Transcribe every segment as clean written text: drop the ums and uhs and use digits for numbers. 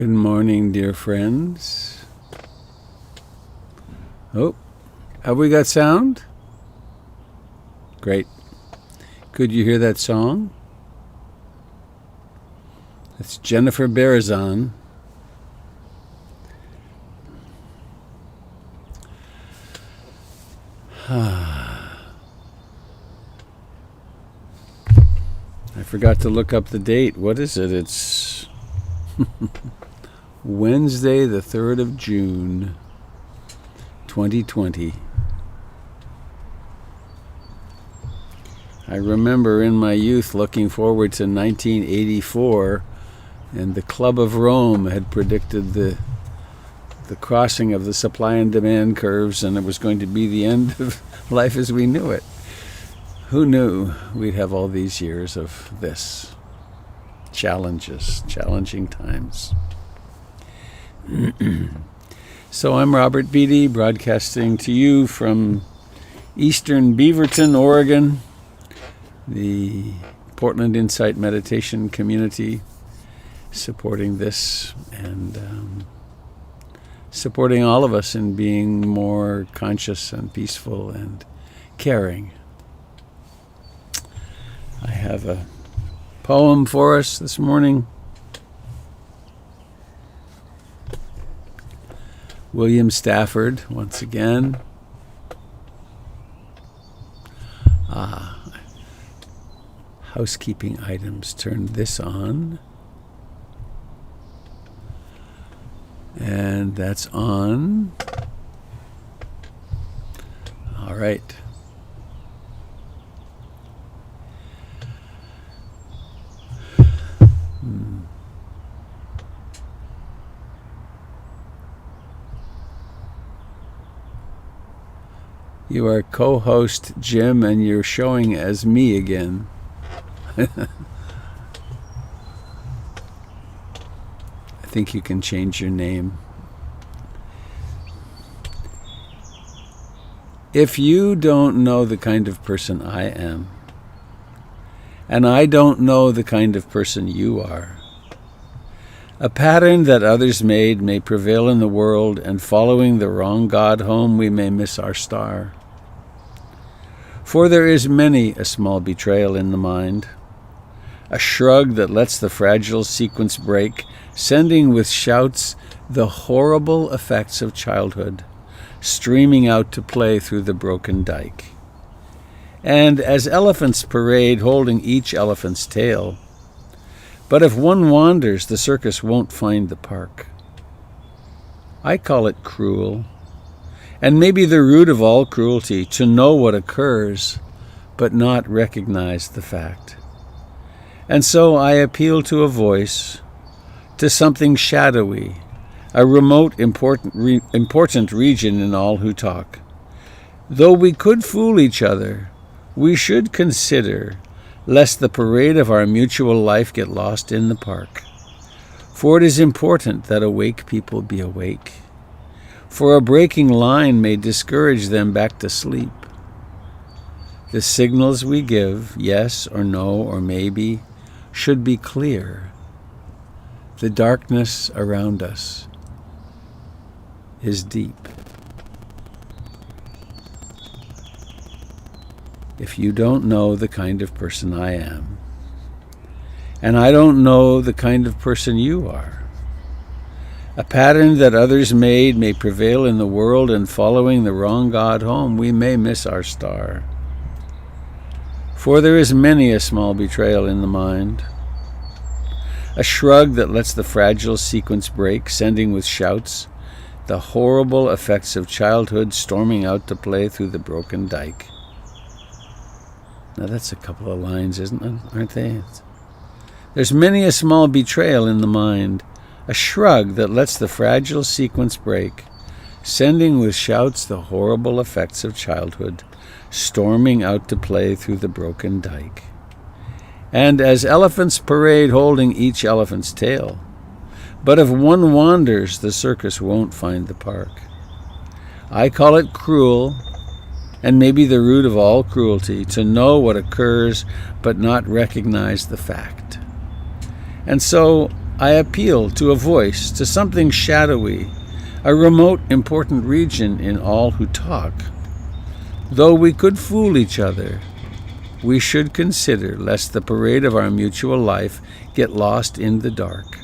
Good morning, dear friends. Oh, have we got sound? Great. Could you hear that song? It's Jennifer Barazon. I forgot to look up the date. What is it? It's Wednesday, the 3rd of June, 2020. I remember in my youth looking forward to 1984, and the Club of Rome had predicted the crossing of the supply and demand curves, and it was going to be the end of life as we knew it. Who knew we'd have all these years of this? Challenging times. So I'm Robert Beatty, broadcasting to you from Eastern Beaverton, Oregon, the Portland Insight Meditation community, supporting this and supporting all of us in being more conscious and peaceful and caring. I have a poem for us this morning. William Stafford, once again. Housekeeping items. Turn this on. And that's on. All right. You are co-host Jim, and you're showing as me again. I think you can change your name. If you don't know the kind of person I am, and I don't know the kind of person you are, a pattern that others made may prevail in the world, and following the wrong God home we may miss our star. For there is many a small betrayal in the mind, a shrug that lets the fragile sequence break, sending with shouts the horrible effects of childhood, streaming out to play through the broken dike. And as elephants parade holding each elephant's tail, but if one wanders, the circus won't find the park. I call it cruel, and maybe the root of all cruelty, to know what occurs, but not recognize the fact. And so I appeal to a voice, to something shadowy, a remote, important region in all who talk. Though we could fool each other, we should consider, lest the parade of our mutual life get lost in the park. For it is important that awake people be awake. For a breaking line may discourage them back to sleep. The signals we give, yes or no or maybe, should be clear. The darkness around us is deep. If you don't know the kind of person I am, and I don't know the kind of person you are, a pattern that others made may prevail in the world, and following the wrong God home we may miss our star. For there is many a small betrayal in the mind, a shrug that lets the fragile sequence break, sending with shouts the horrible effects of childhood, storming out to play through the broken dike. Now that's a couple of lines, isn't it? Aren't they? There's many a small betrayal in the mind, a shrug that lets the fragile sequence break, sending with shouts the horrible effects of childhood, storming out to play through the broken dike. And as elephants parade holding each elephant's tail, but if one wanders, the circus won't find the park. I call it cruel, and maybe the root of all cruelty, to know what occurs but not recognize the fact. And so I appeal to a voice, to something shadowy, a remote, important region in all who talk. Though we could fool each other, we should consider lest the parade of our mutual life get lost in the dark.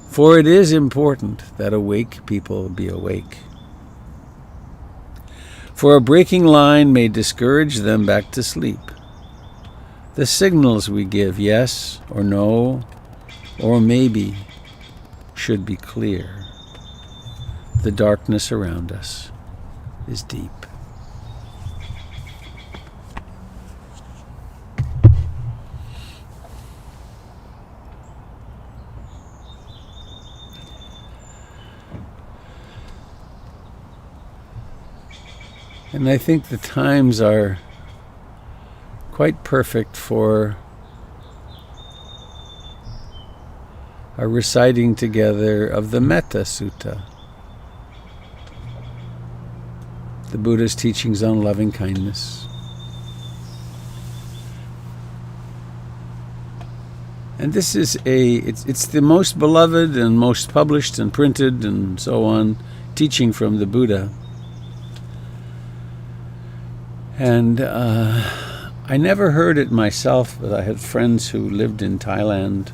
For it is important that awake people be awake. For a breaking line may discourage them back to sleep. The signals we give, yes or no, or maybe, should be clear. The darkness around us is deep. And I think the times are quite perfect for a reciting together of the Metta Sutta, the Buddha's teachings on loving kindness. And this is it's the most beloved and most published and printed and so on teaching from the Buddha. And I never heard it myself, but I had friends who lived in Thailand.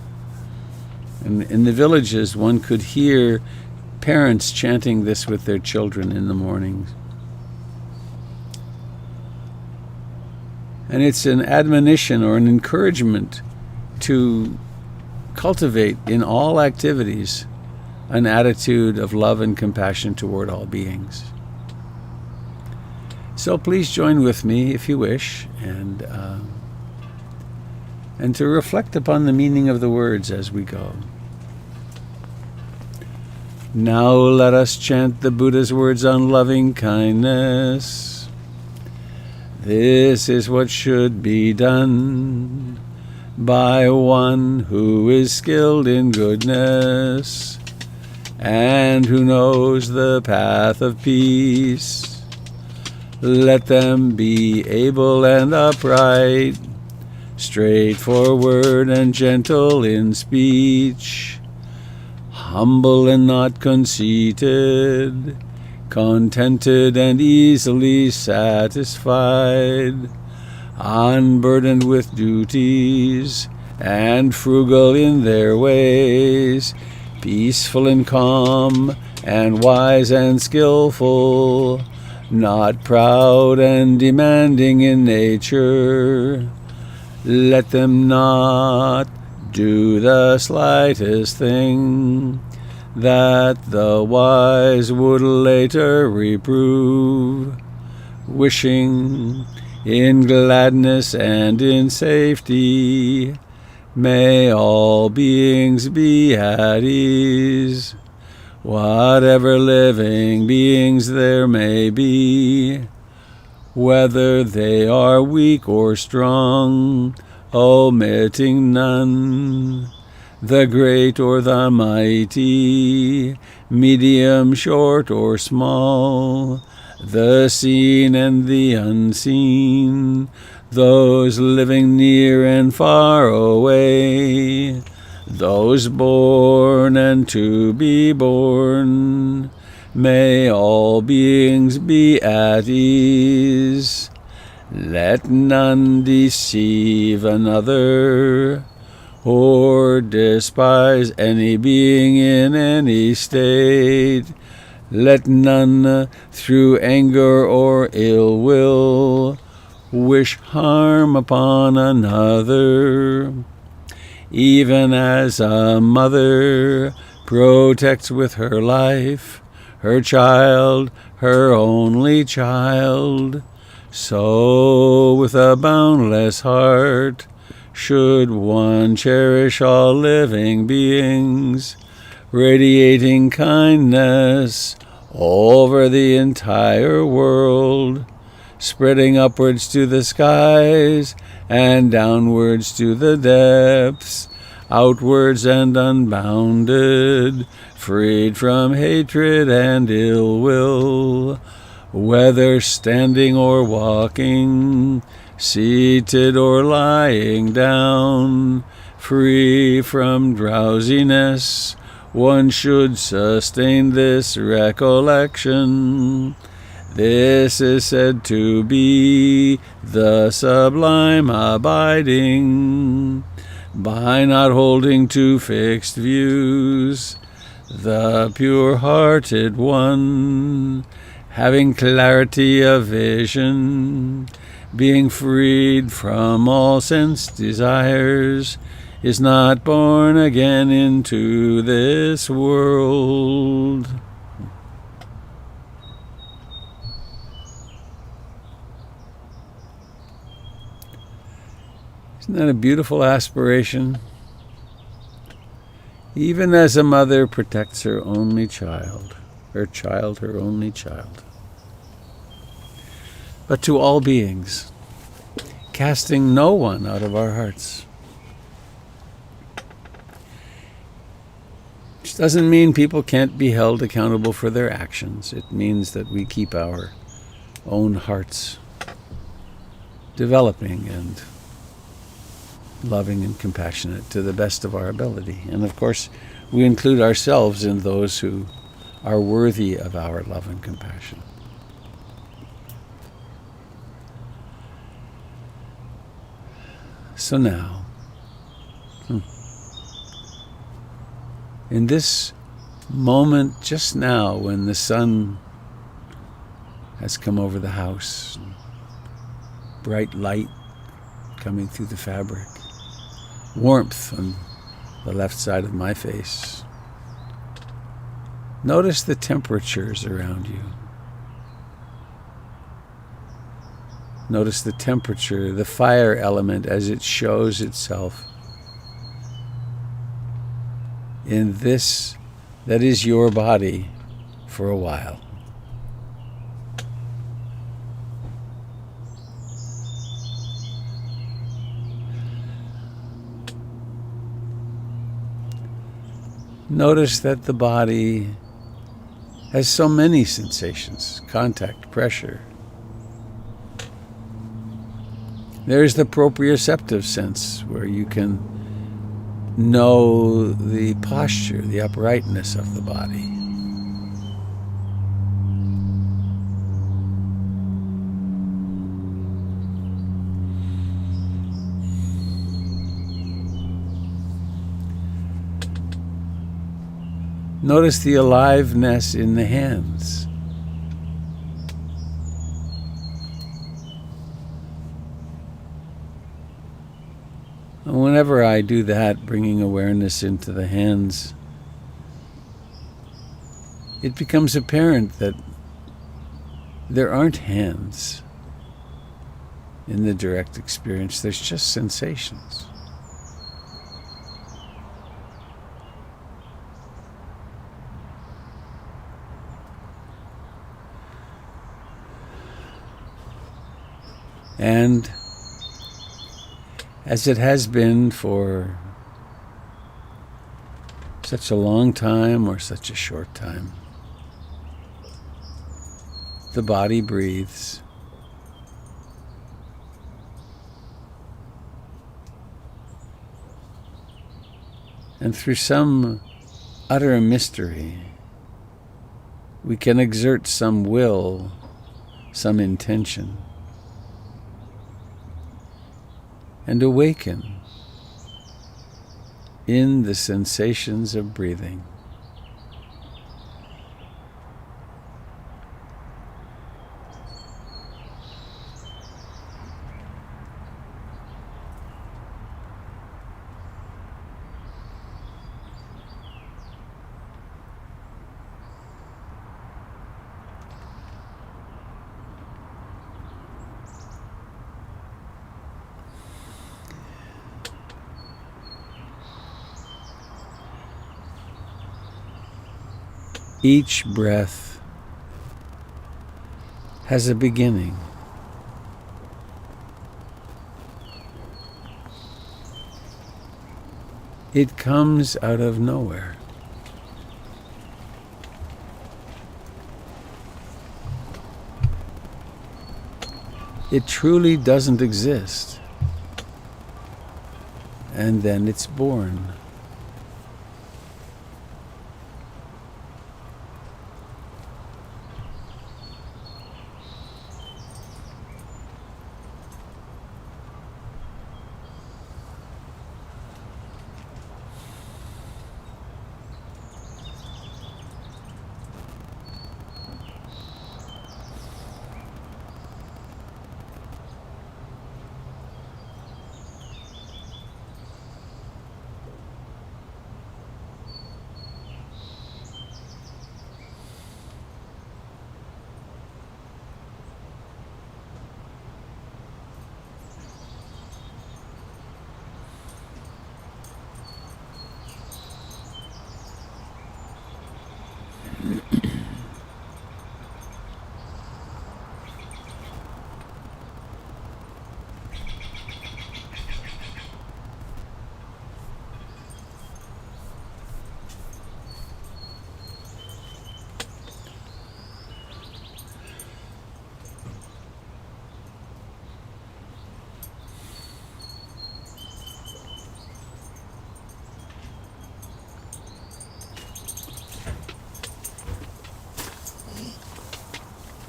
And in the villages, one could hear parents chanting this with their children in the mornings. And it's an admonition or an encouragement to cultivate in all activities an attitude of love and compassion toward all beings. So please join with me if you wish, and to reflect upon the meaning of the words as we go. Now let us chant the Buddha's words on loving kindness. This is what should be done by one who is skilled in goodness and who knows the path of peace. Let them be able and upright, straightforward and gentle in speech, humble and not conceited, contented and easily satisfied, unburdened with duties, and frugal in their ways, peaceful and calm, and wise and skillful, not proud and demanding in nature. Let them not do the slightest thing that the wise would later reprove, wishing in gladness and in safety may all beings be at ease. Whatever living beings there may be, whether they are weak or strong, omitting none, the great or the mighty, medium, short, or small, the seen and the unseen, those living near and far away, those born and to be born, may all beings be at ease. Let none deceive another, or despise any being in any state. Let none through anger or ill will wish harm upon another. Even as a mother protects with her life her child, her only child, so with a boundless heart should one cherish all living beings, radiating kindness over the entire world, spreading upwards to the skies and downwards to the depths, outwards and unbounded, freed from hatred and ill will, whether standing or walking, seated or lying down, free from drowsiness, one should sustain this recollection. This is said to be the sublime abiding, by not holding to fixed views, the pure-hearted one, having clarity of vision, being freed from all sense desires, is not born again into this world. Isn't that a beautiful aspiration? Even as a mother protects her only child, her only child. But to all beings, casting no one out of our hearts. Which doesn't mean people can't be held accountable for their actions. It means that we keep our own hearts developing and loving and compassionate to the best of our ability. And of course, we include ourselves in those who are worthy of our love and compassion. So now, in this moment just now when the sun has come over the house, bright light coming through the fabric, warmth on the left side of my face. Notice the temperatures around you. Notice the temperature, the fire element as it shows itself in this that is your body for a while. Notice that the body has so many sensations: contact, pressure. There's the proprioceptive sense where you can know the posture, the uprightness of the body. Notice the aliveness in the hands. And whenever I do that, bringing awareness into the hands, it becomes apparent that there aren't hands in the direct experience. There's just sensations. And as it has been for such a long time or such a short time, the body breathes. And through some utter mystery, we can exert some will, some intention, and awaken in the sensations of breathing. Each breath has a beginning. It comes out of nowhere. It truly doesn't exist. and then it's born.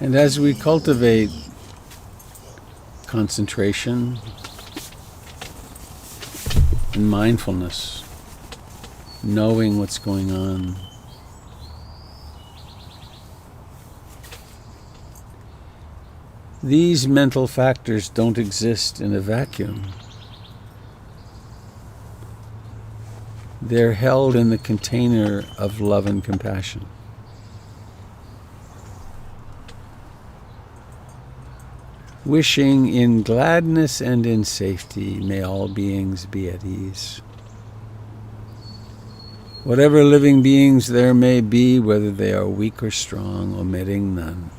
And as we cultivate concentration and mindfulness, knowing what's going on, these mental factors don't exist in a vacuum. They're held in the container of love and compassion. Wishing in gladness and in safety, may all beings be at ease. Whatever living beings there may be, whether they are weak or strong, omitting none.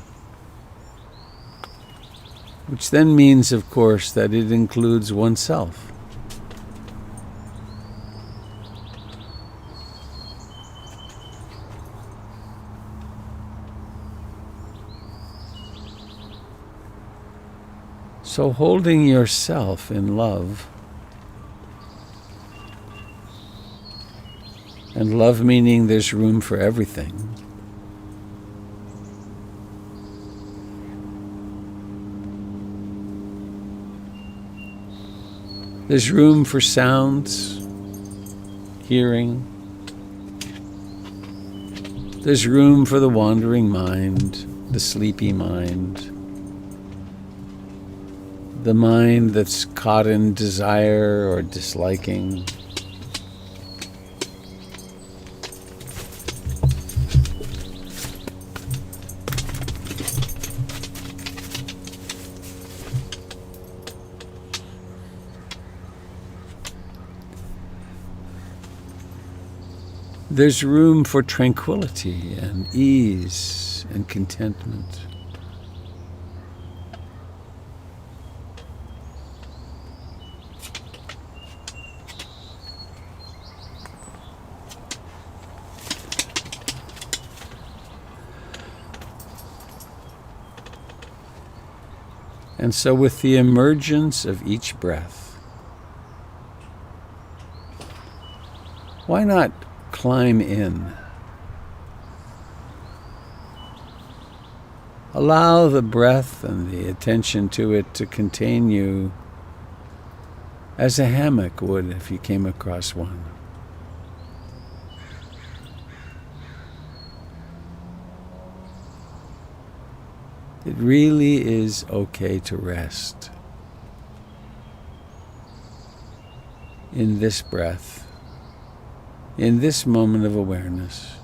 Which then means, of course, that it includes oneself. So holding yourself in love, and love meaning there's room for everything, there's room for sounds, hearing, there's room for the wandering mind, the sleepy mind, the mind that's caught in desire or disliking. There's room for tranquility and ease and contentment. And so with the emergence of each breath, why not climb in? Allow the breath and the attention to it to contain you as a hammock would if you came across one. It really is okay to rest in this breath, in this moment of awareness.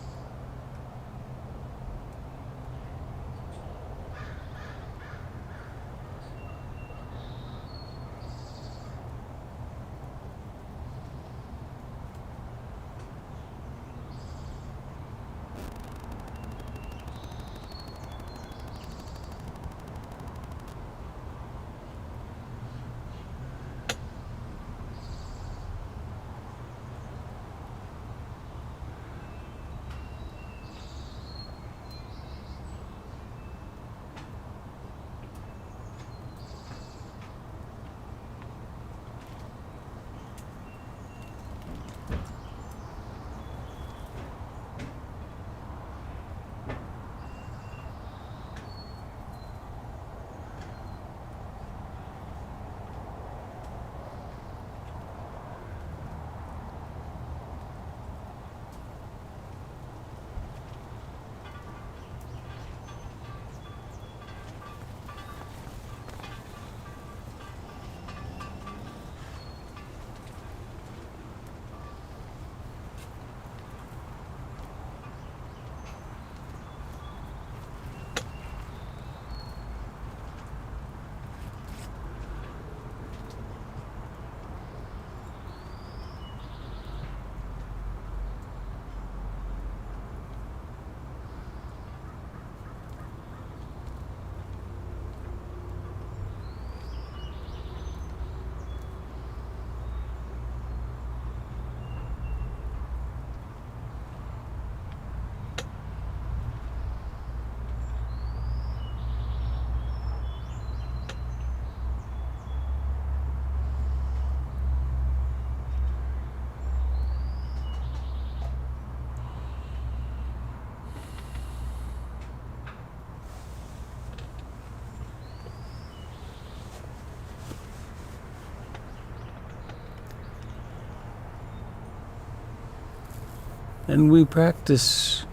And we practice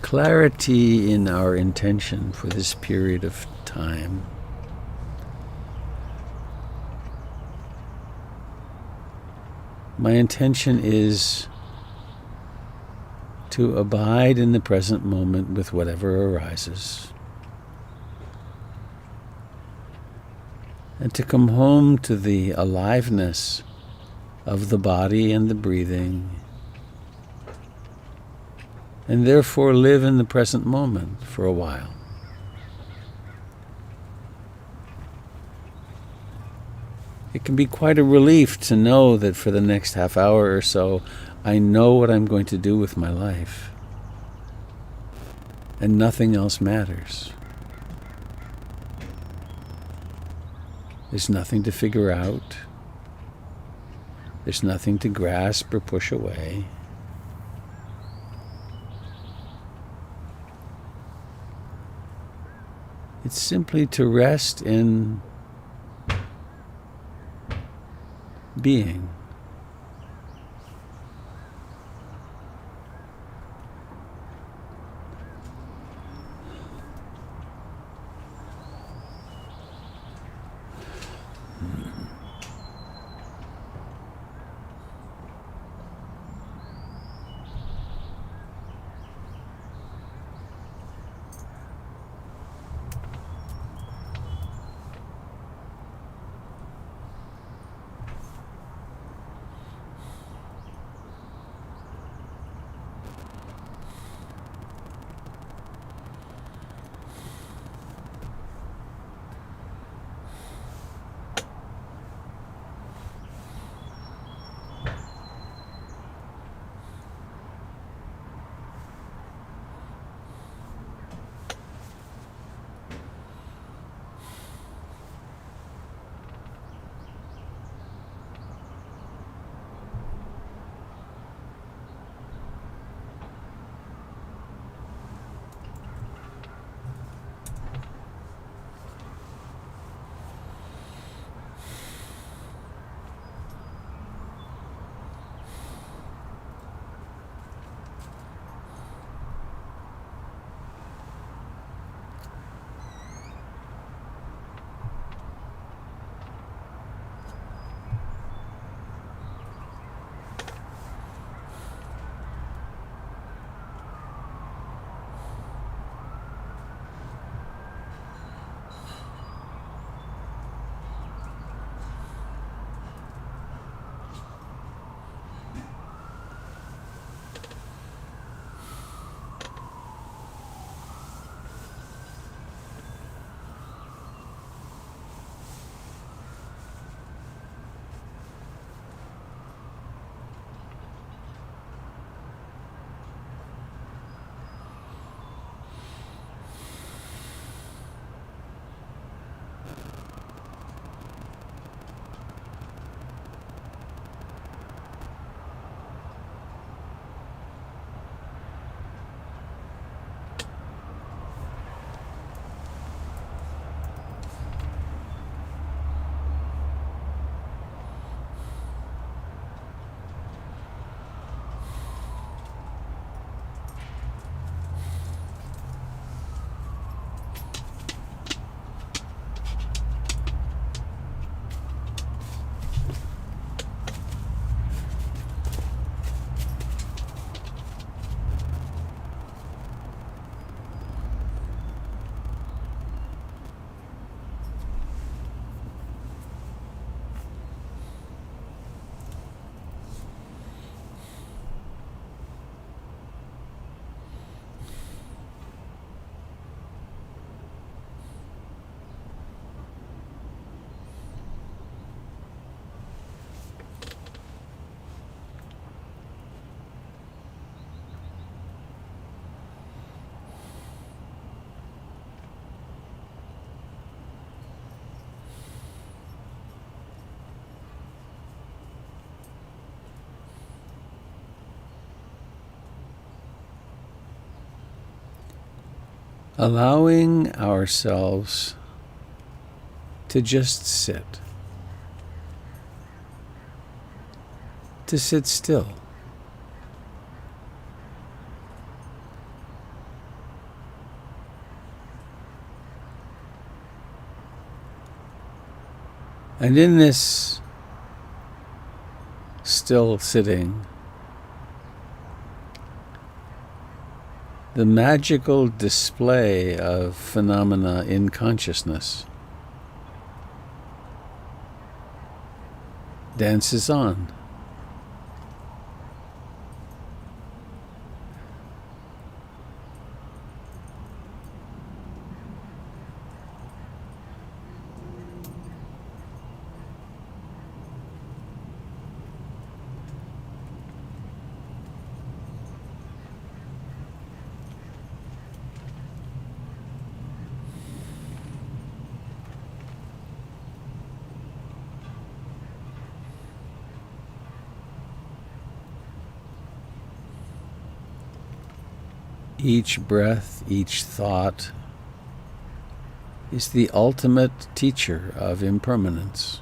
clarity in our intention for this period of time. My intention is to abide in the present moment with whatever arises, and to come home to the aliveness of the body and the breathing, and therefore live in the present moment for a while. It can be quite a relief to know that for the next half hour or so, I know what I'm going to do with my life, and nothing else matters. There's nothing to figure out. There's nothing to grasp or push away. It's simply to rest in being. Allowing ourselves to just sit, to sit still, And in this still sitting, the magical display of phenomena in consciousness dances on. Each breath, each thought is the ultimate teacher of impermanence.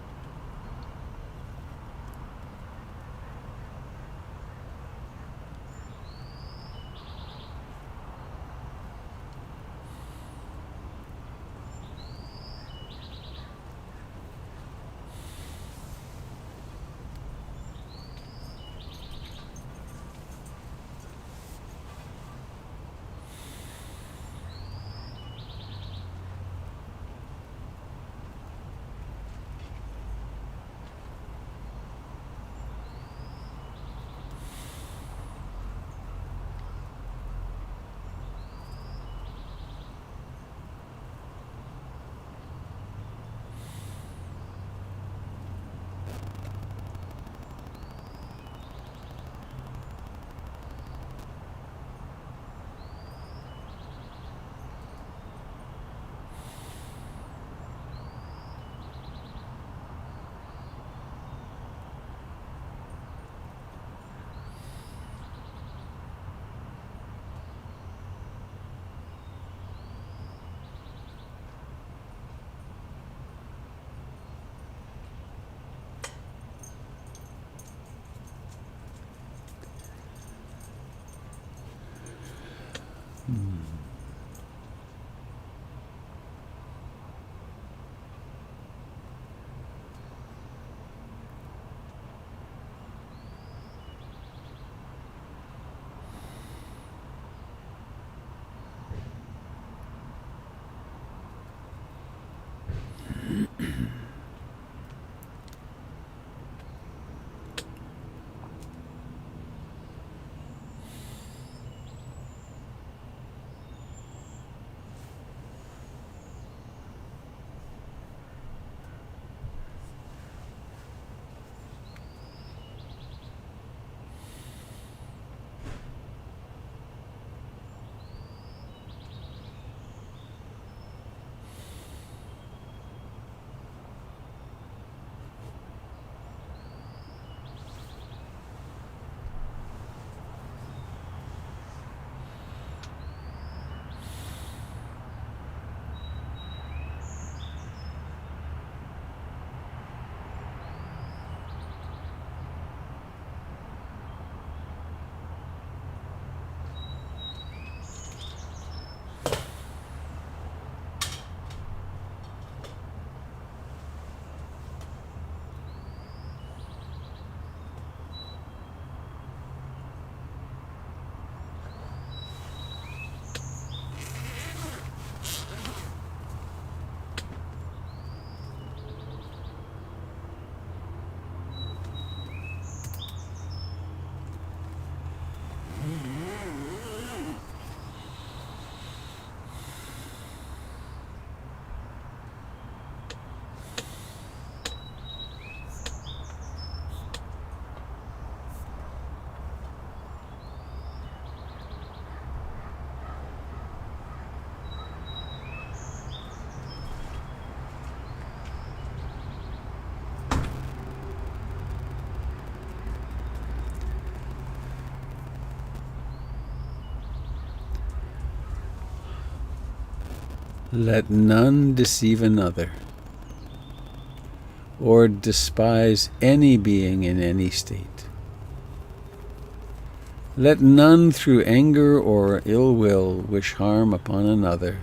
Let none deceive another, or despise any being in any state. Let none through anger or ill will wish harm upon another.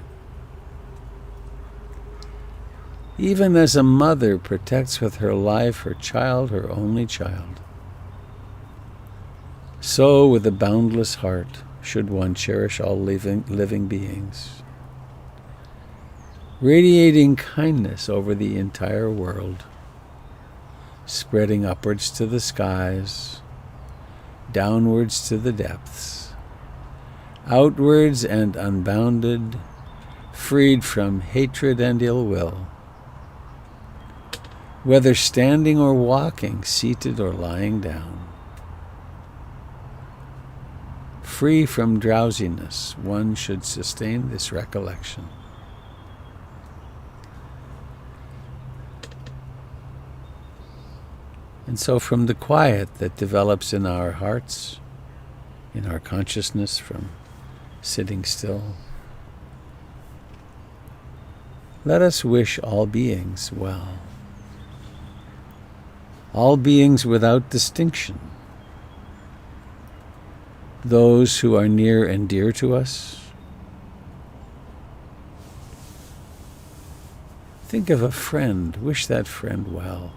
even as a mother protects with her life her child, her only child. So, with a boundless heart, should one cherish all living beings, radiating kindness over the entire world, spreading upwards to the skies, downwards to the depths, outwards and unbounded, freed from hatred and ill will, whether standing or walking, seated or lying down. Free from drowsiness, one should sustain this recollection. And so from the quiet that develops in our hearts, in our consciousness from sitting still, let us wish all beings well. All beings without distinction. Those who are near and dear to us. Think of a friend. Wish that friend well.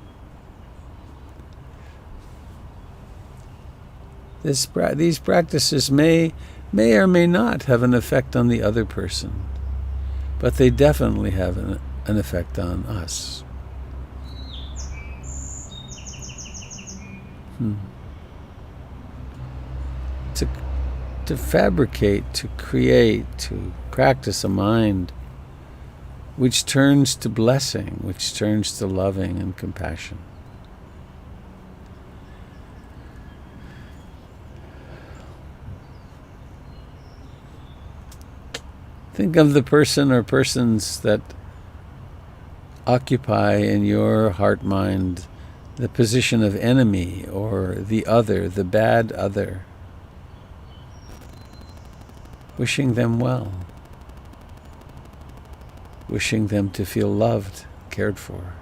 These practices may or may not have an effect on the other person, but they definitely have an effect on us. To fabricate, to create, to practice a mind which turns to blessing, which turns to loving and compassion. Think of the person or persons that occupy in your heart-mind the position of enemy or the other, the bad other. Wishing them well. Wishing them to feel loved, cared for.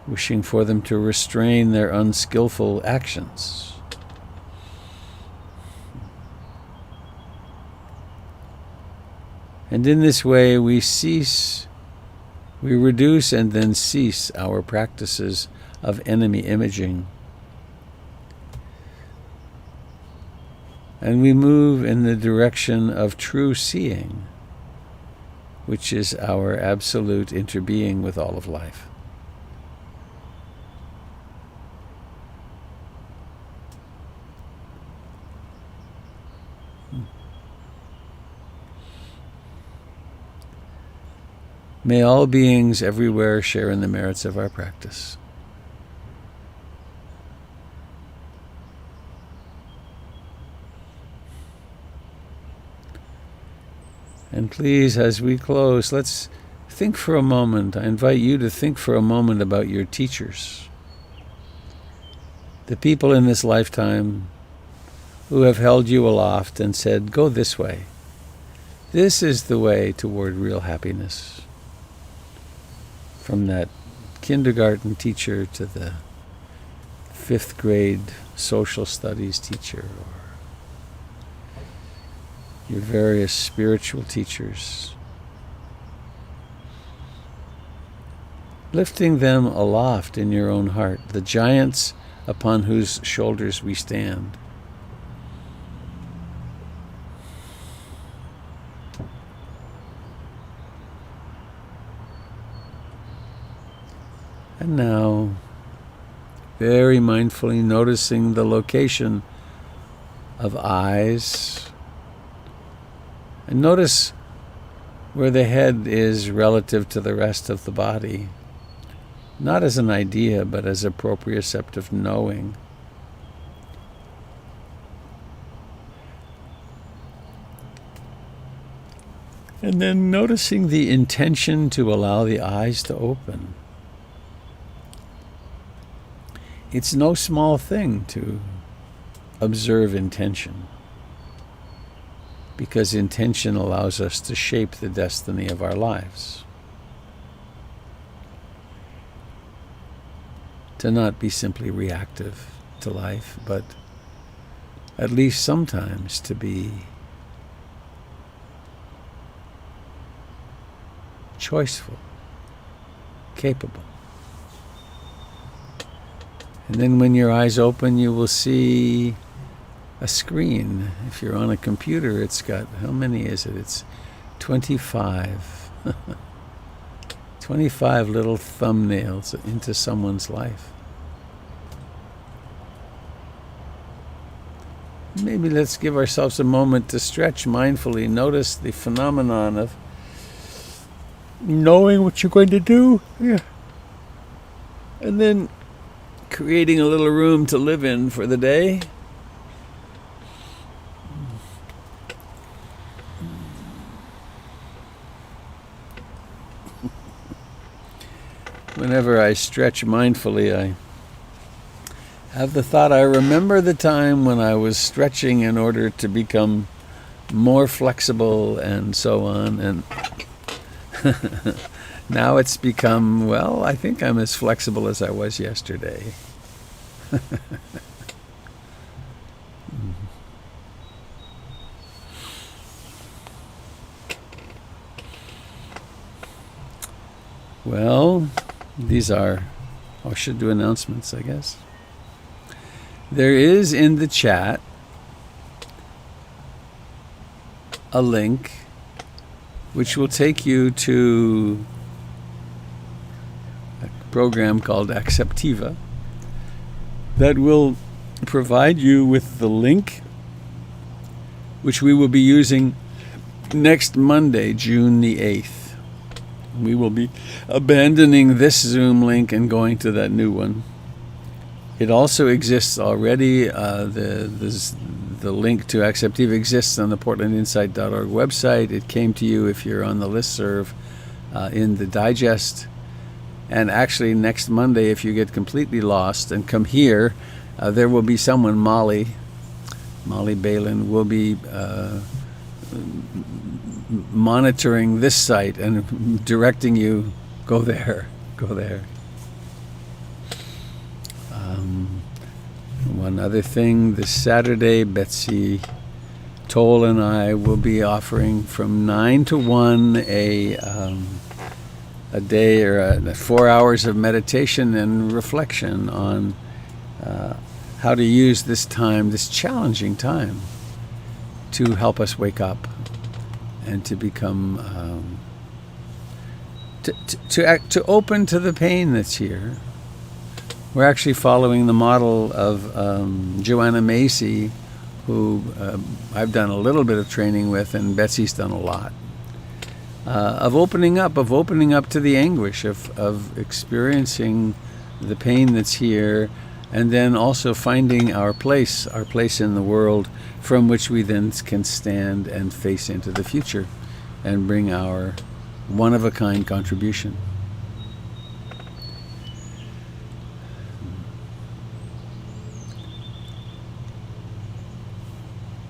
Wishing for them to restrain their unskillful actions. And in this way we reduce and then cease our practices of enemy imaging. And we move in the direction of true seeing, which is our absolute interbeing with all of life. May all beings everywhere share in the merits of our practice. And please, as we close, let's think for a moment. I invite you to think for a moment about your teachers. The people in this lifetime who have held you aloft and said, go this way. This is the way toward real happiness. From that kindergarten teacher to the 5th grade social studies teacher, or your various spiritual teachers. Lifting them aloft in your own heart, the giants upon whose shoulders we stand. And now, very mindfully noticing the location of eyes, and notice where the head is relative to the rest of the body, not as an idea, but as a proprioceptive knowing. And then noticing the intention to allow the eyes to open. It's no small thing to observe intention, because intention allows us to shape the destiny of our lives. To not be simply reactive to life, but at least sometimes to be choiceful, capable. And then when your eyes open, you will see a screen. If you're on a computer, it's got, how many is it? It's 25. 25 little thumbnails into someone's life. Maybe let's give ourselves a moment to stretch mindfully. Notice the phenomenon of knowing what you're going to do. Yeah. And then creating a little room to live in for the day. Whenever I stretch mindfully, I have the thought, I remember the time when I was stretching in order to become more flexible and so on, and now it's become, well, I think I'm as flexible as I was yesterday. Well, these are, I should do announcements, I guess. There is in the chat a link which will take you to a program called Acceptiva that will provide you with the link which we will be using next Monday, June the 8th. We will be abandoning this Zoom link and going to that new one. It also exists already. The link to Acceptiva exists on the portlandinsight.org website. It came to you if you're on the listserv in the digest. And actually next Monday, if you get completely lost and come here, there will be someone, Molly Balin, will be monitoring this site and directing you, go there. One other thing, this Saturday, Betsy Toll and I will be offering from 9 to 1 a day or 4 hours of meditation and reflection on how to use this time, this challenging time, to help us wake up and to become to open to the pain that's here. We're actually following the model of Joanna Macy, who I've done a little bit of training with, and Betsy's done a lot, of opening up to the anguish of experiencing the pain that's here, and then also finding our place in the world from which we then can stand and face into the future and bring our one-of-a-kind contribution.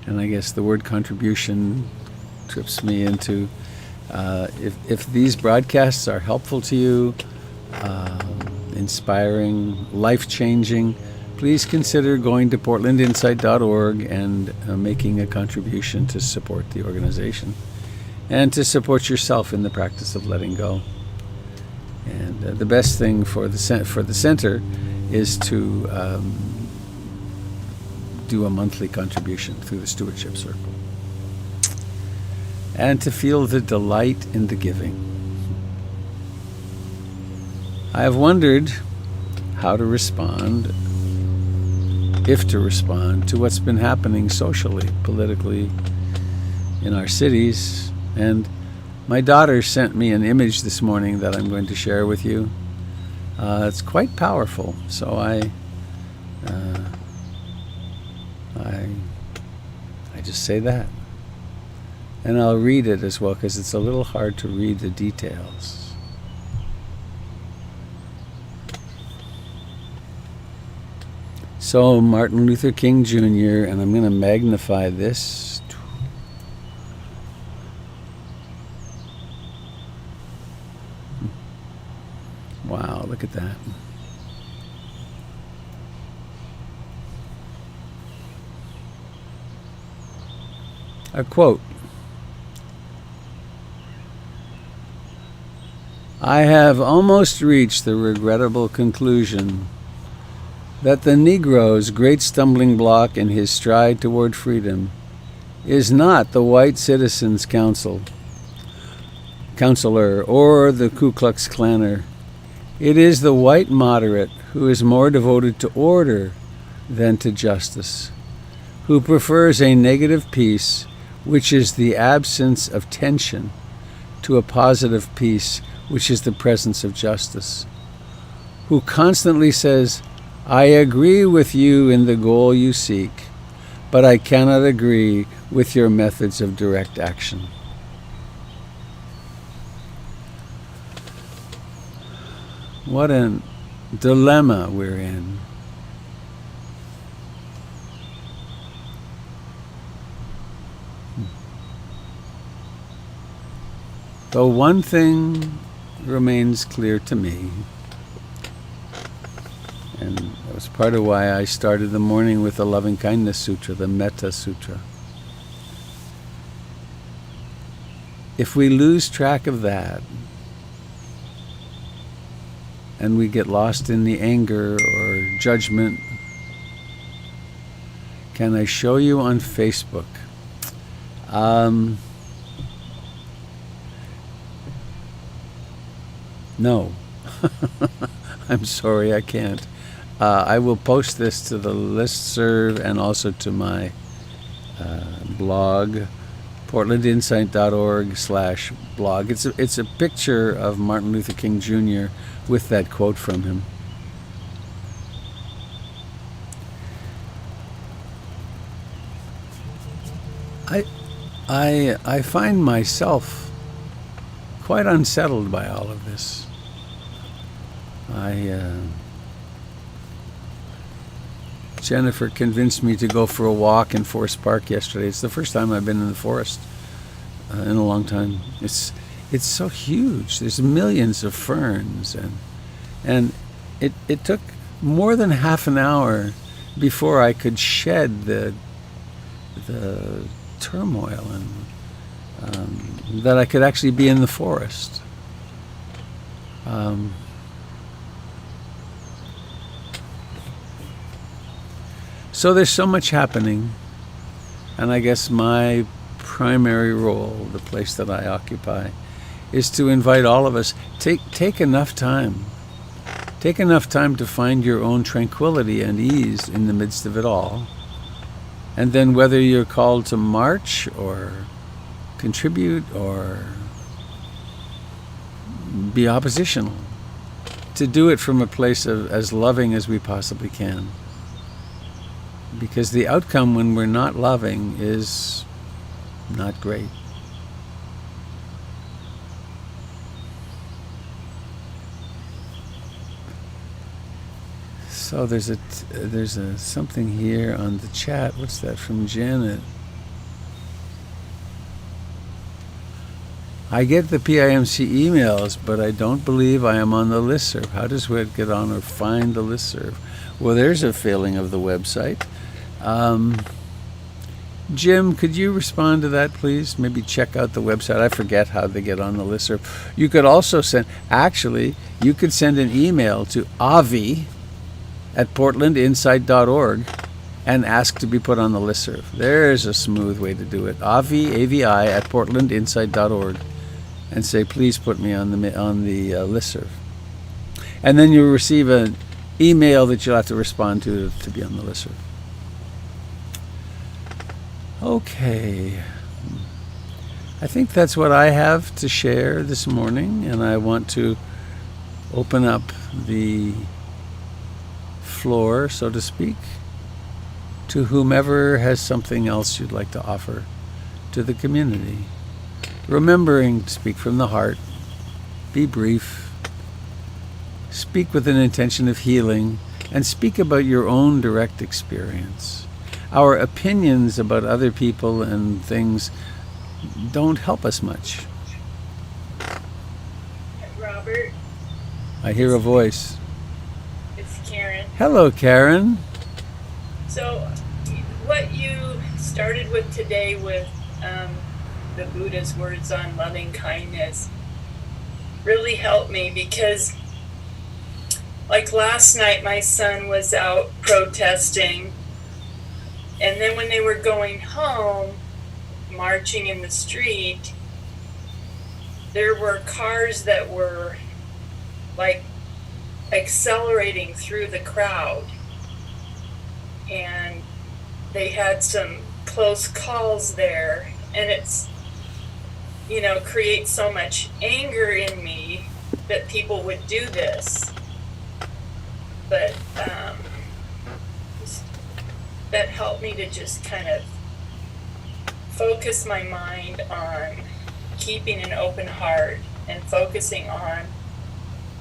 And I guess the word contribution trips me into, if these broadcasts are helpful to you, inspiring, life-changing, please consider going to portlandinsight.org and making a contribution to support the organization and to support yourself in the practice of letting go. And the best thing for the center is to do a monthly contribution through the Stewardship Circle and to feel the delight in the giving. I have wondered how to respond, if to respond, to what's been happening socially, politically in our cities. And my daughter sent me an image this morning that I'm going to share with you. It's quite powerful, so I just say that. And I'll read it as well, because it's a little hard to read the details. So, Martin Luther King Jr., and I'm going to magnify this. Wow, look at that. A quote. I have almost reached the regrettable conclusion that the Negro's great stumbling block in his stride toward freedom is not the white citizens' counselor or the Ku Klux Klanner. It is the white moderate who is more devoted to order than to justice, who prefers a negative peace, which is the absence of tension, to a positive peace, which is the presence of justice, who constantly says, I agree with you in the goal you seek, but I cannot agree with your methods of direct action. What a dilemma we're in. Though one thing remains clear to me, and that was part of why I started the morning with the Loving Kindness Sutra, the Metta Sutra. If we lose track of that, and we get lost in the anger or judgment, can I show you on Facebook? No. I'm sorry, I can't. I will post this to the listserv and also to my blog, portlandinsight.org/blog. It's a picture of Martin Luther King Jr. with that quote from him. I find myself quite unsettled by all of this. Jennifer convinced me to go for a walk in Forest Park yesterday. It's the first time I've been in the forest in a long time. It's so huge. There's millions of ferns, and it took more than half an hour before I could shed the turmoil and that I could actually be in the forest. So there's so much happening, and I guess my primary role, the place that I occupy, is to invite all of us, take enough time. Take enough time to find your own tranquility and ease in the midst of it all. And then whether you're called to march or contribute or be oppositional, to do it from a place of as loving as we possibly can. Because the outcome when we're not loving is not great. So there's a something here on the chat. What's that from Janet? I get the PIMC emails, but I don't believe I am on the listserv. How does one get on or find the listserv? Well, there's a failing of the website. Jim, could you respond to that, please? Maybe check out the website. I forget how they get on the listserv. You could also you could send an email to avi@portlandinsight.org and ask to be put on the listserv. There's a smooth way to do it. avi@portlandinsight.org and say, please put me on the listserv. And then you'll receive an email that you'll have to respond to be on the listserv. Okay. I think that's what I have to share this morning, and I want to open up the floor, so to speak, to whomever has something else you'd like to offer to the community. Remembering to speak from the heart, be brief, speak with an intention of healing, and speak about your own direct experience. Our opinions about other people and things don't help us much. Robert? I hear a voice. It's Karen. Hello, Karen. So, what you started with today with the Buddha's words on loving kindness, really helped me because, like last night, my son was out protesting, and then when they were going home, marching in the street, there were cars that were like accelerating through the crowd, and they had some close calls there, and it's, creates so much anger in me that people would do this. But that helped me to just kind of focus my mind on keeping an open heart and focusing on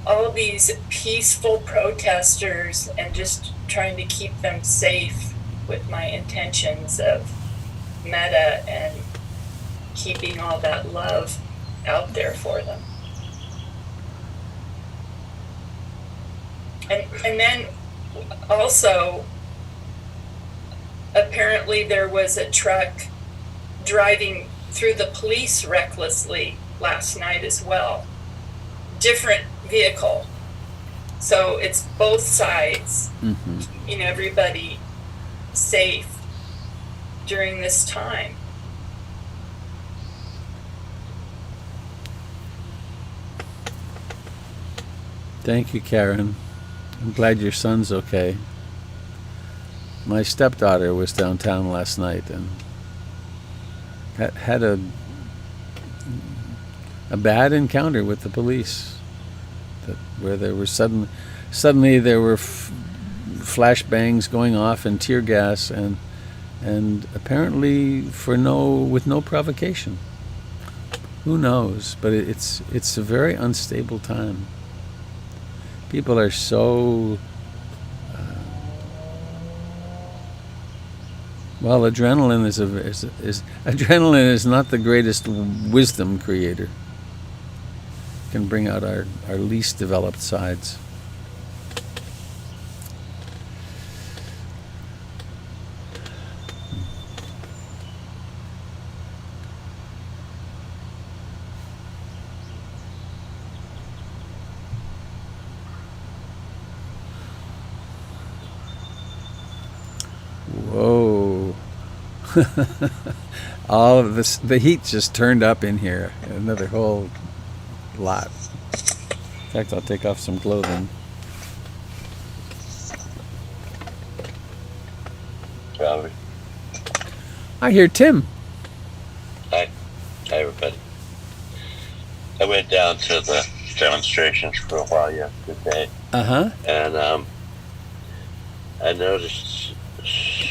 all these peaceful protesters and just trying to keep them safe with my intentions of metta and keeping all that love out there for them. And then also, apparently there was a truck driving through the police recklessly last night as well. Different vehicle. So it's both sides, keeping everybody safe during this time. Thank you, Karen. I'm glad your son's okay. My stepdaughter was downtown last night and had a bad encounter with the police, where there were suddenly there were flashbangs going off and tear gas and apparently with no provocation. Who knows? But it's a very unstable time. People are so well. Adrenaline adrenaline is not the greatest wisdom creator. It can bring out our least developed sides. Whoa. All of this, the heat just turned up in here. Another whole lot. In fact, I'll take off some clothing. Robert. I hear Tim. Hi. Hi, everybody. I went down to the demonstrations for a while yesterday. And I noticed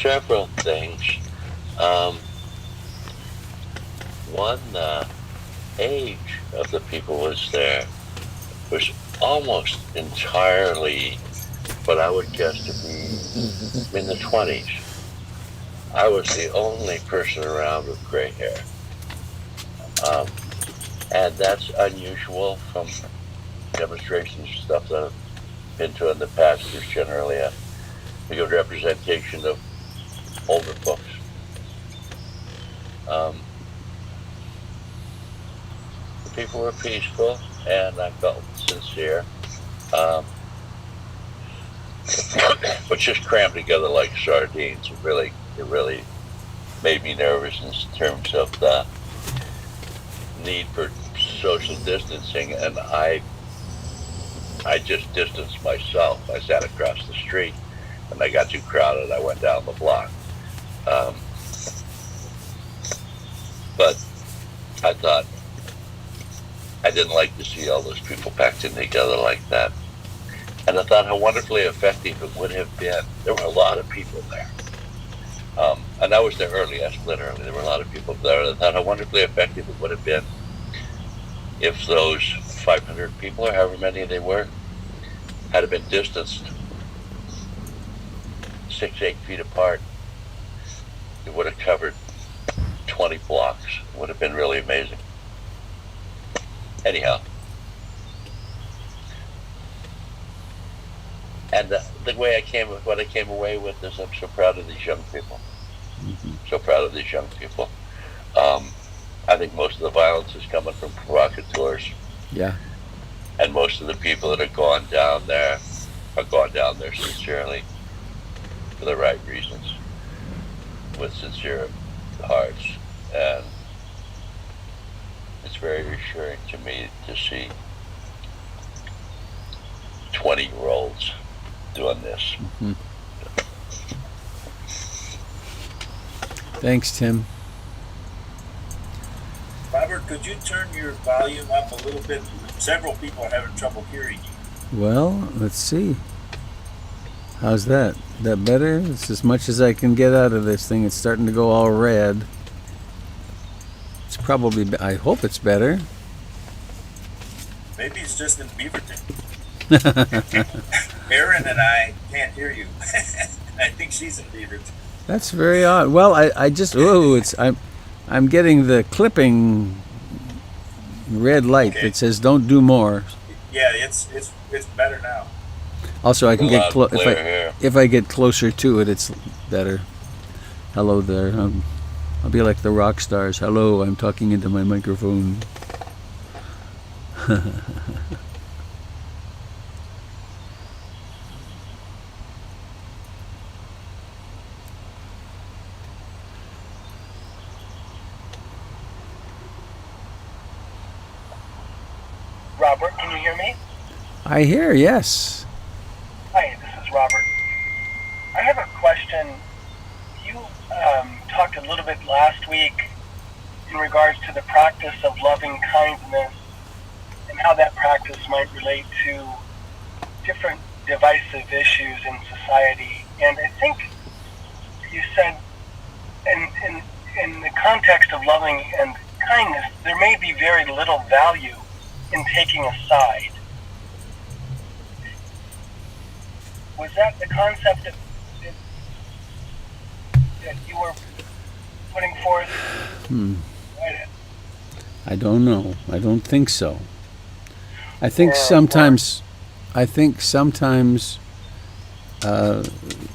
several things. One, age of the people was there was almost entirely what I would guess to be in the 20s. I was the only person around with gray hair. And that's unusual from demonstrations and stuff that I've been to in the past. There's generally a good representation of older folks. The people were peaceful, and I felt sincere. But just crammed together like sardines. It really made me nervous in terms of the need for social distancing, and I just distanced myself. I sat across the street. When I got too crowded, I went down the block. But I thought I didn't like to see all those people packed in together like that. And I thought how wonderfully effective it would have been. There were a lot of people there. And I was there early. I split early. There were a lot of people there. I thought how wonderfully effective it would have been if those 500 people, or however many they were, had been distanced 6-8 feet apart. It would have covered 20 blocks. It would have been really amazing. Anyhow, and what I came away with is I'm so proud of these young people. So proud of these young people. I think most of the violence is coming from provocateurs. Yeah. And most of the people that are gone down there are gone down there sincerely for the right reasons, with sincere hearts. And it's very reassuring to me to see 20-year-olds doing this. Mm-hmm. Thanks, Tim. Robert, could you turn your volume up a little bit? Several people are having trouble hearing you. Well, let's see. How's that? That better? It's as much as I can get out of this thing. It's starting to go all red. It's probably, I hope it's better. Maybe it's just in Beaverton. Erin and I can't hear you. I think she's in Beaverton. That's very odd. Well, I just, I'm getting the clipping red light Okay. that says don't do more. Yeah, it's better now. Also, I can get Loud and clear here. if I get closer to it, it's better. Hello there. I'll be like the rock stars. Hello, I'm talking into my microphone. Robert, can you hear me? I hear, yes. Hi, this is Robert. I have a question. You talked a little bit last week in regards to the practice of loving kindness and how that practice might relate to different divisive issues in society. And I think you said in the context of loving and kindness, there may be very little value in taking a side. Was that the concept that you were putting forth? I don't know. I don't think so. I think Or- sometimes,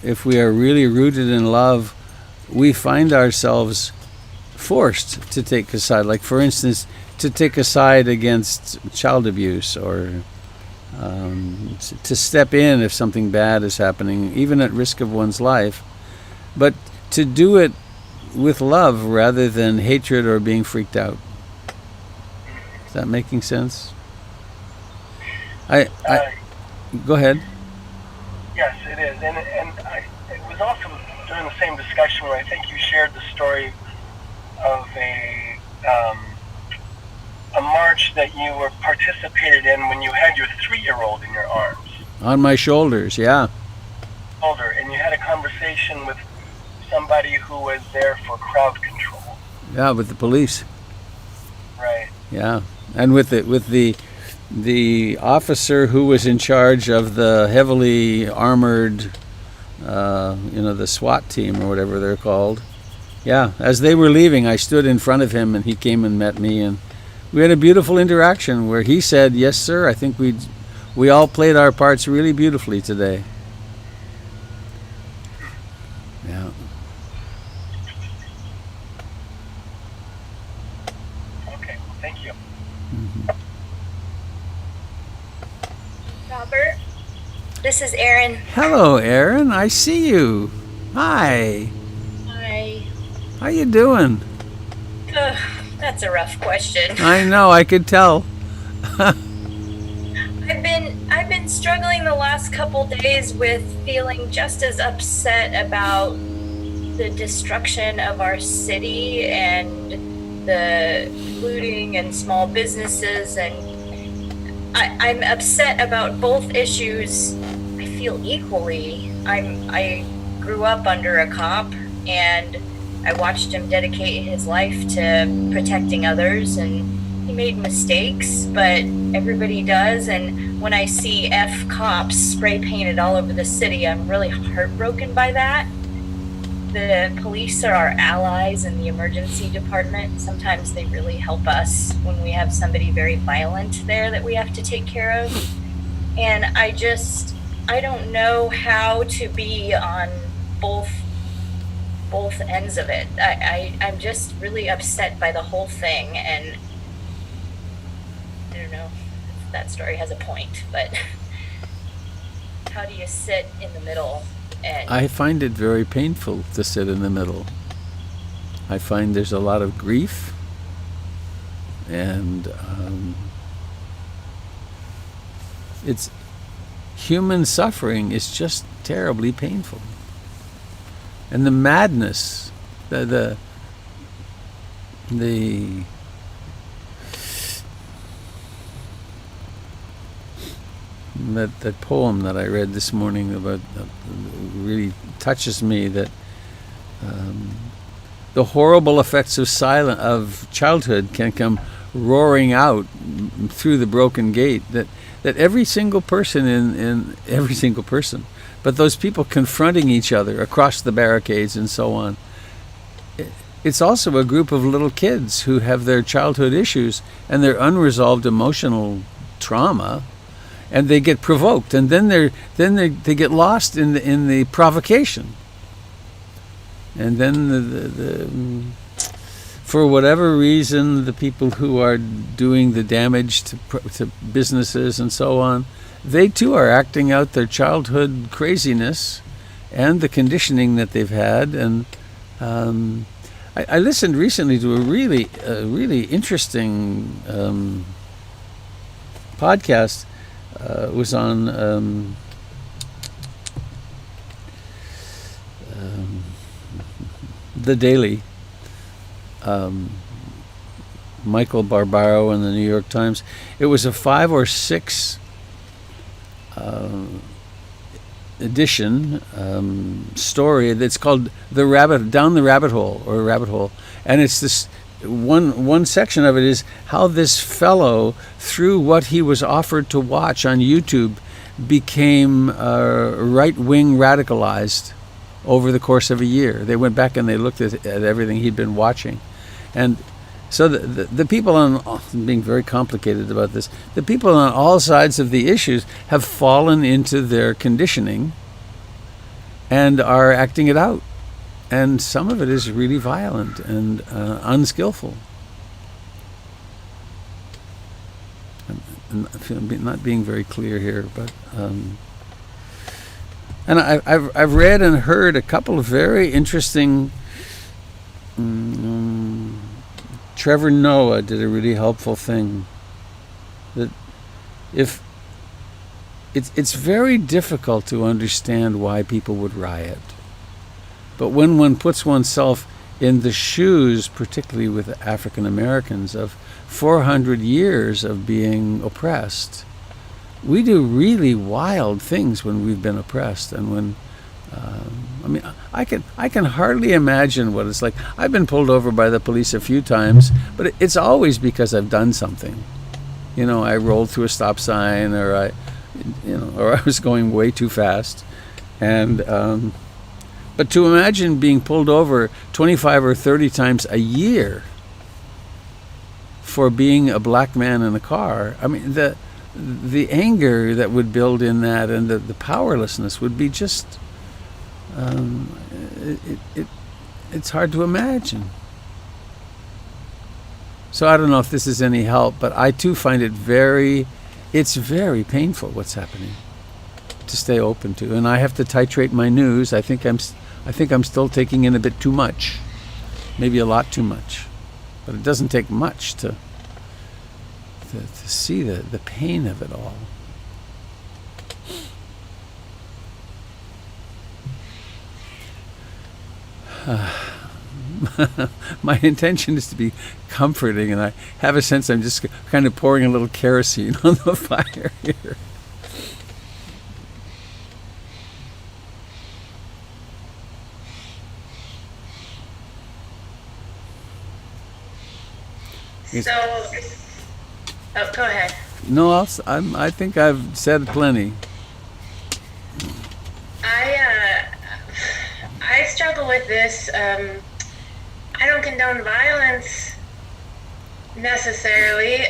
if we are really rooted in love, we find ourselves forced to take a side. Like, for instance, to take a side against child abuse, or to step in if something bad is happening, even at risk of one's life. But to do it with love rather than hatred or being freaked out. Is that making sense? Go ahead. Yes, it is. And it was also during the same discussion where I think you shared the story of a march that you were participated in when you had your 3-year-old in your arms, On my shoulders, yeah. older, and you had a conversation with somebody who was there for crowd control. Yeah, with the police. Right. Yeah. And with the officer who was in charge of the heavily armored, the SWAT team or whatever they're called. Yeah, as they were leaving, I stood in front of him and he came and met me, and we had a beautiful interaction where he said, "Yes, sir, I think we all played our parts really beautifully today." Yeah. Okay, well, thank you. Robert, this is Erin. Hello, Aaron. I see you. Hi. Hi. How you doing? Ugh, that's a rough question. I know, I could tell. I've been struggling the last couple days with feeling just as upset about the destruction of our city and the looting and small businesses, and I'm upset about both issues. I feel equally. I grew up under a cop, and I watched him dedicate his life to protecting others, and he made mistakes, but everybody does. And when I see F cops spray painted all over the city, I'm really heartbroken by that. The police are our allies in the emergency department. Sometimes they really help us when we have somebody very violent there that we have to take care of. And I don't know how to be on both ends of it. I'm just really upset by the whole thing, and I don't know. that story has a point, but how do you sit in the middle? And I find it very painful to sit in the middle. I find there's a lot of grief, and it's human suffering is just terribly painful, and the madness, the that poem that I read this morning about really touches me, that the horrible effects of childhood can come roaring out through the broken gate, that every single person in every single person, but those people confronting each other across the barricades and so on, it's also a group of little kids who have their childhood issues and their unresolved emotional trauma, and they get provoked, and then they get lost in the provocation, and then the for whatever reason, the people who are doing the damage to businesses and so on, they too are acting out their childhood craziness and the conditioning that they've had. And I listened recently to a really interesting podcast. It was on The Daily. Michael Barbaro in the New York Times. It was a 5 or 6 edition story that's called Down the Rabbit Hole, and it's this one section of it is how this fellow, through what he was offered to watch on YouTube, became right-wing radicalized over the course of a year. They went back and they looked at everything he'd been watching. And so the people being very complicated about this, the people on all sides of the issues have fallen into their conditioning and are acting it out. And some of it is really violent and unskillful. I'm not being very clear here, but and I've read and heard a couple of very interesting. Trevor Noah did a really helpful thing. That if it's very difficult to understand why people would riot, but when one puts oneself in the shoes, particularly with African Americans, of 400 years of being oppressed, we do really wild things when we've been oppressed, and when I can hardly imagine what it's like. I've been pulled over by the police a few times, but it's always because I've done something. You know, I rolled through a stop sign, or I was going way too fast, and but to imagine being pulled over 25 or 30 times a year for being a black man in a car, I mean, the anger that would build in that, and the powerlessness would be just. It's hard to imagine. So I don't know if this is any help, but I too find it's very painful what's happening to stay open to, and I have to titrate my news. I think I'm still taking in a bit too much, maybe a lot too much, but it doesn't take much to see the pain of it all. My intention is to be comforting, and I have a sense I'm just kind of pouring a little kerosene on the fire here. Go ahead. No, I think I've said plenty. I struggle with this. I don't condone violence necessarily,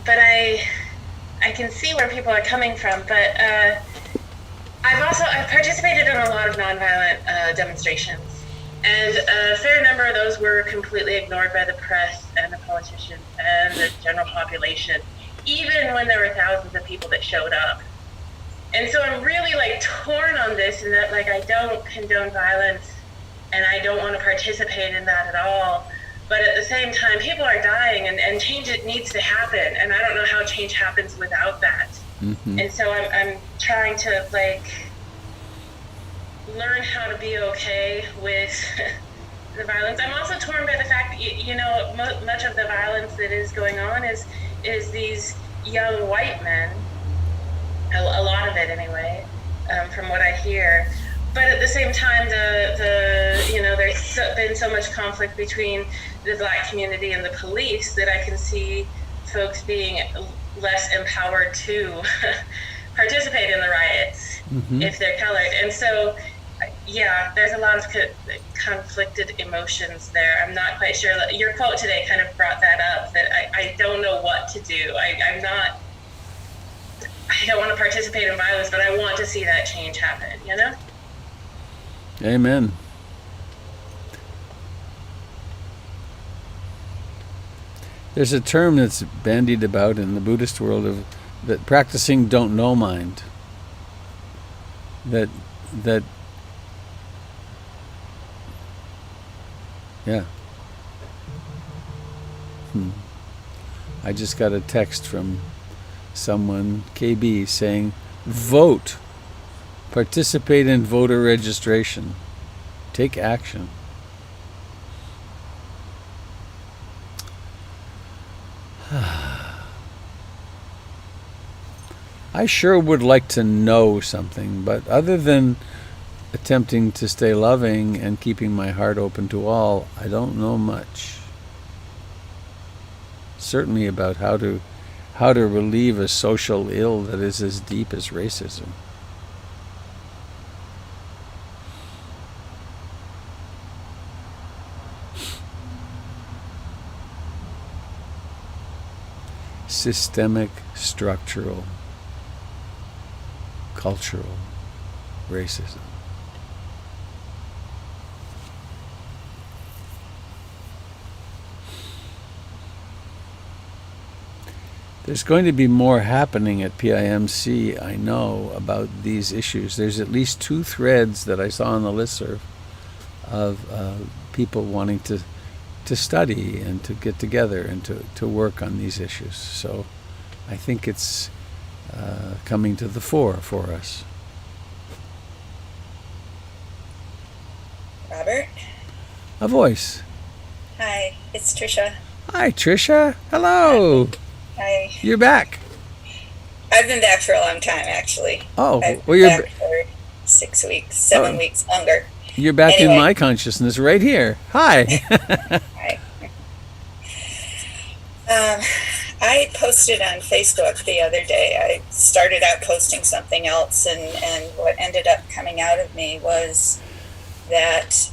but I can see where people are coming from. But I've participated in a lot of nonviolent demonstrations, and a fair number of those were completely ignored by the press and the politicians and the general population. even when there were thousands of people that showed up. And so I'm really like torn on this, in that like I don't condone violence and I don't want to participate in that at all. But at the same time, people are dying, and change, it needs to happen. And I don't know how change happens without that. Mm-hmm. And so I'm trying to like learn how to be okay with the violence. I'm also torn by the fact that, you know, much of the violence that is going on is these young white men, a lot of it anyway, from what I hear. But at the same time, the you know, there's been so much conflict between the Black community and the police that I can see folks being less empowered to participate in the riots if they're colored. And so, yeah, there's a lot of conflicted emotions there. I'm not quite sure. Your quote today kind of brought that up, that I don't know what to do. I don't want to participate in violence, but I want to see that change happen, you know? Amen. There's a term that's bandied about in the Buddhist world of that practicing don't know mind. That yeah. I just got a text from someone, KB, saying, vote. Participate in voter registration. Take action. I sure would like to know something, but other than attempting to stay loving and keeping my heart open to all, I don't know much. Certainly about how to relieve a social ill that is as deep as racism. Systemic, structural, cultural racism. There's going to be more happening at PIMC, I know, about these issues. There's at least 2 threads that I saw on the listserv of people wanting to study and to get together and to work on these issues. So I think it's coming to the fore for us. Robert? A voice. Hi, it's Trisha. Hi, Trisha. Hello. Hi. You're back. I've been back for a long time, actually. Oh, I've well, been you're back for 6 weeks, 7 weeks longer. You're back Anyway. in my consciousness right here. Hi. Hi. I posted on Facebook the other day. I started out posting something else, and what ended up coming out of me was that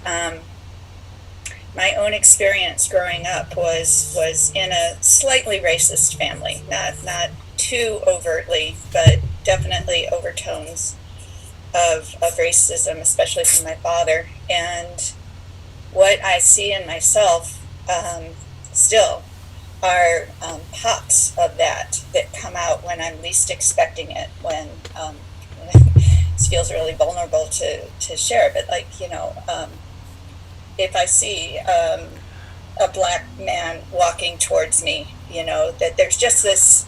my own experience growing up was in a slightly racist family, not too overtly, but definitely overtones of racism, especially from my father. And what I see in myself still are pops of that come out when I'm least expecting it, when this feels really vulnerable to share, but like, you know, if I see a Black man walking towards me, you know, that there's just this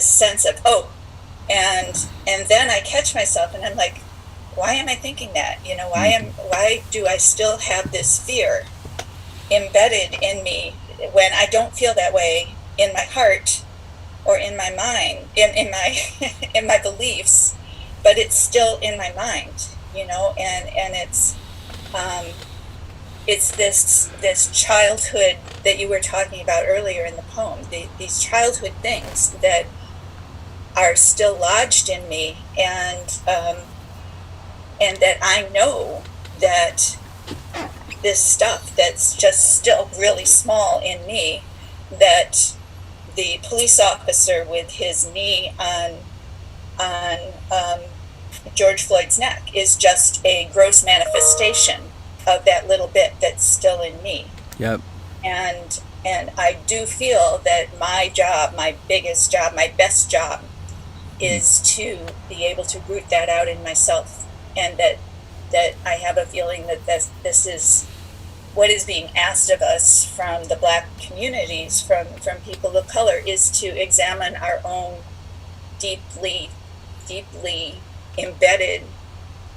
sense of, oh, and then I catch myself and I'm like, why am I thinking that? You know, why do I still have this fear embedded in me when I don't feel that way in my heart or in my mind, in my in my beliefs, but it's still in my mind, you know, and it's this childhood that you were talking about earlier in the poem, these childhood things that are still lodged in me, and that I know that this stuff that's just still really small in me, that the police officer with his knee on George Floyd's neck is just a gross manifestation of that little bit that's still in me. Yep. And And I do feel that my job, my biggest job, my best job is to be able to root that out in myself, and that I have a feeling that this is what is being asked of us from the Black communities, from people of color, is to examine our own deeply embedded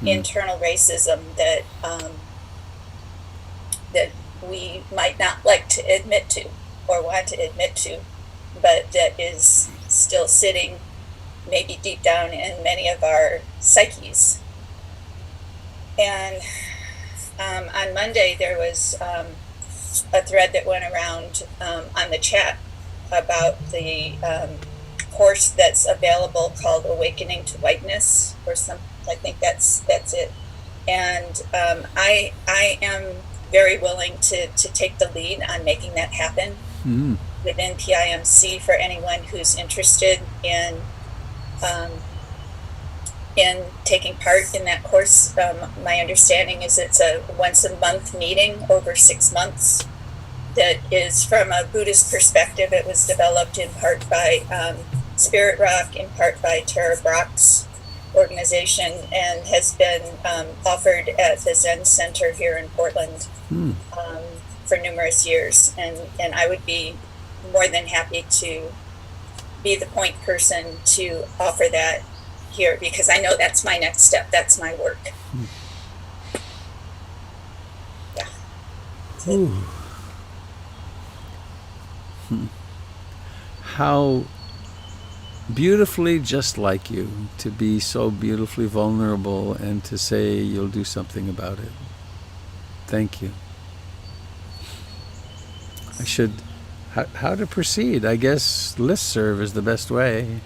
internal racism that that we might not like to admit to or want to admit to, but that is still sitting maybe deep down in many of our psyches. And on Monday, there was a thread that went around on the chat about the course that's available called Awakening to Whiteness, or some. I think that's it. And I am very willing to take the lead on making that happen within PIMC for anyone who's interested in taking part in that course. My understanding is it's a once a month meeting over 6 months that is from a Buddhist perspective. It was developed in part by Spirit Rock, in part by Tara Brock's organization, and has been offered at the Zen Center here in Portland for numerous years. And I would be more than happy to be the point person to offer that here, because I know that's my next step. That's my work. Yeah. How beautifully just like you to be so beautifully vulnerable and to say you'll do something about it. Thank you. I should, how to proceed? I guess listserv is the best way.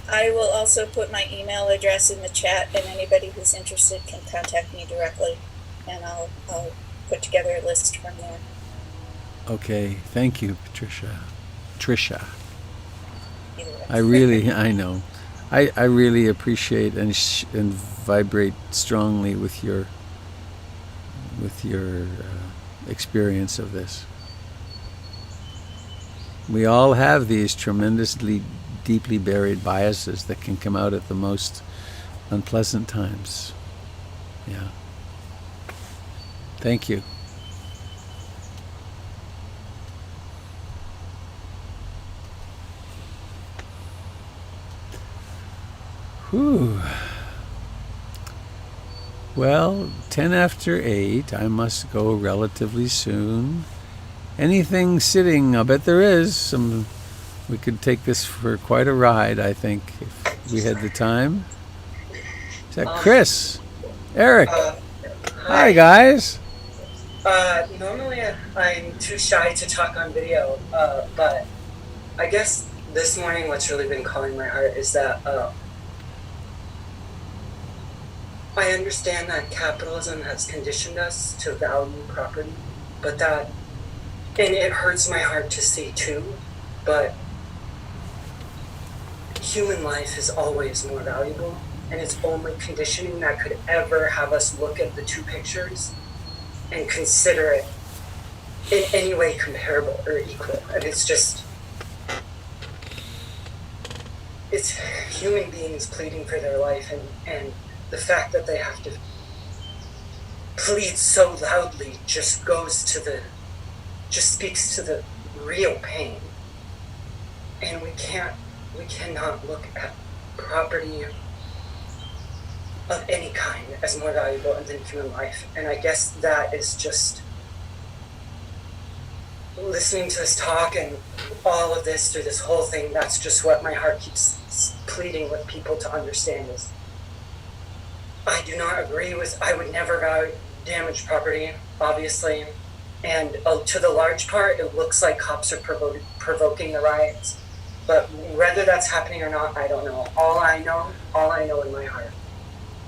I will also put my email address in the chat, and anybody who's interested can contact me directly, and I'll put together a list from there. Okay, thank you, Patricia. Trisha. Either way. I know. I really appreciate and vibrate strongly with your experience of this. We all have these tremendously deeply buried biases that can come out at the most unpleasant times. Yeah. Thank you. Whew. Well, 10 after 8, I must go relatively soon. Anything sitting? I bet there is. We could take this for quite a ride, I think, if we had the time. Is that Chris? Eric? Hi, guys. Normally I'm too shy to talk on video, but I guess this morning what's really been calling my heart is that I understand that capitalism has conditioned us to value property, but and it hurts my heart to see too, but human life is always more valuable, and it's only conditioning that could ever have us look at the two pictures and consider it in any way comparable or equal. And it's human beings pleading for their life, and the fact that they have to plead so loudly just speaks to the real pain. And we cannot look at property of any kind as more valuable than human life. And I guess that is just listening to this talk and all of this through this whole thing. That's just what my heart keeps pleading with people to understand is I do not agree with, I would never damage property, obviously. And to the large part, it looks like cops are provoking the riots. But whether that's happening or not, I don't know. All I know in my heart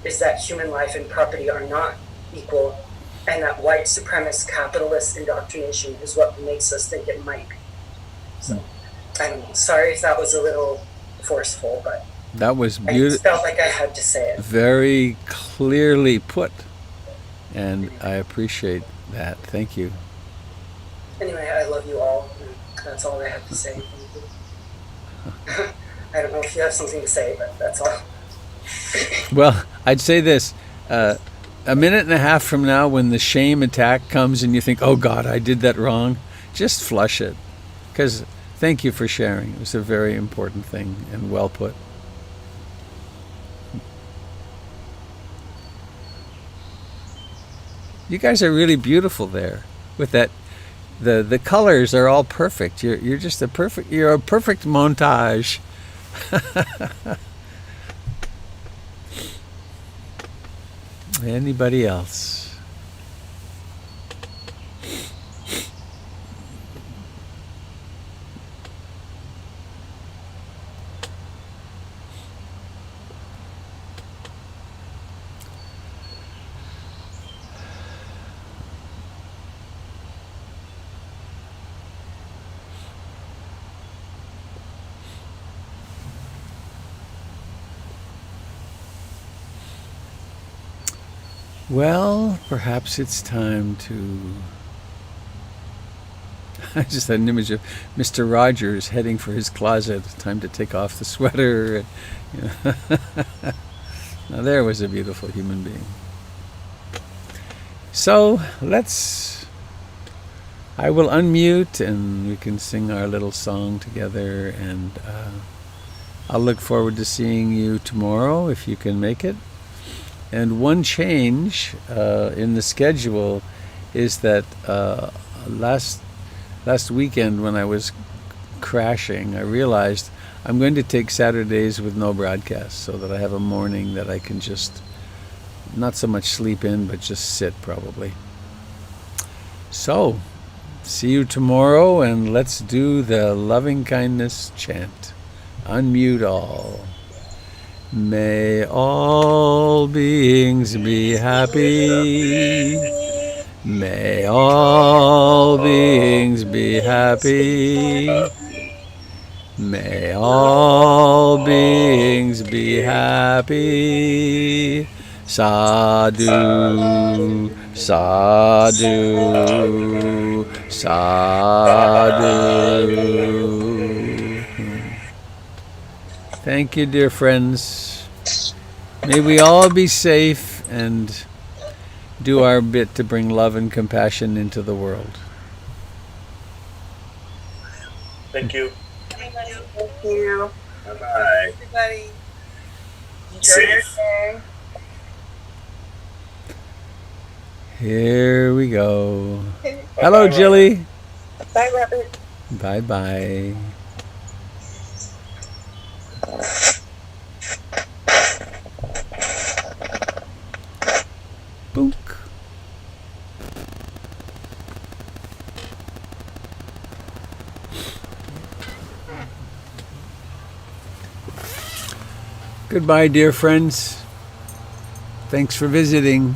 is that human life and property are not equal, and that white supremacist capitalist indoctrination is what makes us think it might be. So, I don't know. Sorry if that was a little forceful, but that was I just felt like I had to say it. Very clearly put, and I appreciate that. Thank you. Anyway, I love you all, and that's all I have to say. I don't know if you have something to say, but that's all. Well, I'd say this. A minute and a half from now, when the shame attack comes and you think, oh God, I did that wrong, just flush it. Because thank you for sharing. It was a very important thing and well put. You guys are really beautiful there with that. The colors are all perfect. You're just a perfect montage. Anybody else? Well, perhaps it's time to... I just had an image of Mr. Rogers heading for his closet. Time to take off the sweater. You know. Now there was a beautiful human being. So I will unmute and we can sing our little song together, and I'll look forward to seeing you tomorrow if you can make it. And one change in the schedule is that last weekend when I was crashing, I realized I'm going to take Saturdays with no broadcast so that I have a morning that I can just not so much sleep in, but just sit probably. So, see you tomorrow, and let's do the loving kindness chant. Unmute all. May all beings be happy. May all beings be happy. May all beings be happy. Sadhu, sadhu, sadhu. Thank you, dear friends. May we all be safe and do our bit to bring love and compassion into the world. Thank you. Thank you. Bye-bye. Everybody. Enjoy your day. Here we go. Hello, Jilly. Bye, Robert. Bye-bye. Book. Goodbye, dear friends. Thanks for visiting.